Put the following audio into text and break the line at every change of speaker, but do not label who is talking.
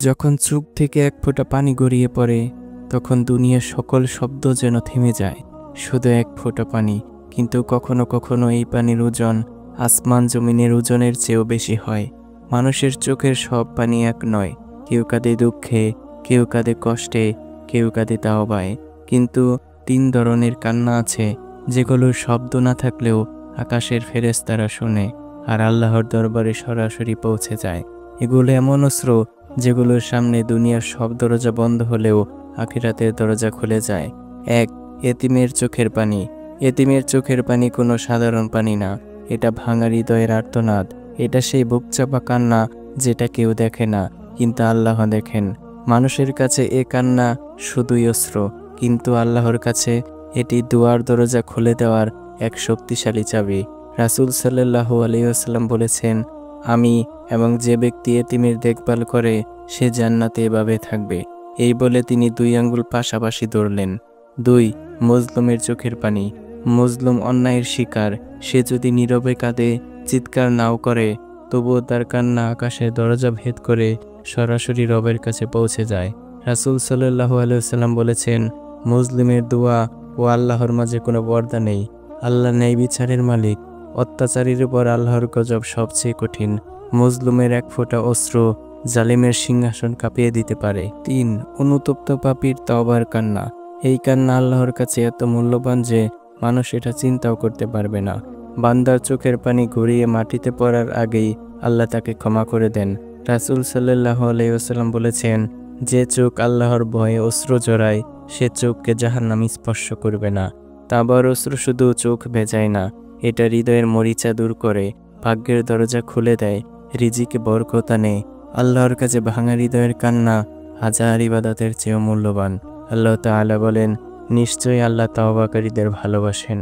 যখন চোখ থেকে এক ফোঁটা পানি গড়িয়ে পড়ে তখন দুনিয়ার সকল শব্দ যেন থেমে যায়। শুধু এক ফোঁটা পানি, কিন্তু কখনো কখনো এই পানির ওজন আসমান জমিনের ওজনের চেয়েও বেশি হয়। মানুষের চোখের সব পানি এক নয়, কেউ কাঁদে দুঃখে, কেউ কাঁদে কষ্টে, কেউ কাঁদে তাওবায়। কিন্তু 3 ধরনের কান্না আছে যেগুলোর শব্দ না থাকলেও আকাশের ফেরেশতারা শুনে আর আল্লাহর দরবারে সরাসরি পৌঁছে যায়। এগুলো এমন অস্ত্র যেগুলোর সামনে দুনিয়ার সব দরজা বন্ধ হলেও আখিরাতের দরজা খুলে যায়। 1. এতিমের চোখের পানি। এতিমের চোখের পানি কোনো সাধারণ পানি না, এটা ভাঙা হৃদয়ের আর্তনাদ। এটা সেই বুকচাপা কান্না যেটা কেউ দেখে না, কিন্তু আল্লাহ দেখেন। মানুষের কাছে এ কান্না শুধুই অস্ত্র, কিন্তু আল্লাহর কাছে এটি দুয়ার দরজা খুলে দেওয়ার এক শক্তিশালী চাবি। রাসূল সাল্লাল্লাহু আলাইহি ওয়াসাল্লাম বলেছেন, আমি এবং যে ব্যক্তি এতিমের দেখভাল করে সে জান্নাতে এভাবে থাকবে। এই বলে তিনি 2 আঙ্গুল পাশাপাশি ধরলেন। 2. মজলুমের চোখের পানি। মজলুম অন্যায়ের শিকার, সে যদি নীরবে কাঁদে, চিৎকার নাও করে, তবুও তার কান্না আকাশের দরজা ভেদ করে সরাসরি রবের কাছে পৌঁছে যায়। রাসূল সাল্লাল্লাহু আলাইহি ওয়াসাল্লাম বলেছেন, মুসলিমের দোয়া ও আল্লাহর মাঝে কোনো পর্দা নেই। আল্লাহ ন্যায় বিচারের মালিক, অত্যাচারীর উপর আল্লাহর গজব সবচেয়ে কঠিন। মজলুমের এক ফোঁটা অশ্রু জালিমের সিংহাসন কাঁপিয়ে দিতে পারে। 3. অনুতপ্ত পাপীর তওবার কান্না। এই কান্না আল্লাহর কাছে এত মূল্যবান যে মানুষ এটা চিন্তাও করতে পারবে না। বান্দার চোখের পানি গড়িয়ে মাটিতে পড়ার আগেই আল্লাহ তাকে ক্ষমা করে দেন। রাসূল সাল্লাল্লাহু আলাইহি ওয়াসাল্লাম বলেছেন, যে চোখ আল্লাহর ভয়ে অশ্রু জড়ায় সে চোখকে জাহান্নাম স্পর্শ করবে না। তাওবার অশ্রু শুধু চোখ ভেজায় না, এটা হৃদয়ের মরিচা দূর করে, ভাগ্যের দরজা খুলে দেয়, রিজিকে বরকত আনে। আল্লাহর কাছে ভাঙা হৃদয়ের কান্না হাজার ইবাদতের চেয়েও মূল্যবান। আল্লাহ তাআলা বলেন, নিশ্চয়ই আল্লাহ তাওবাকারীদের ভালোবাসেন।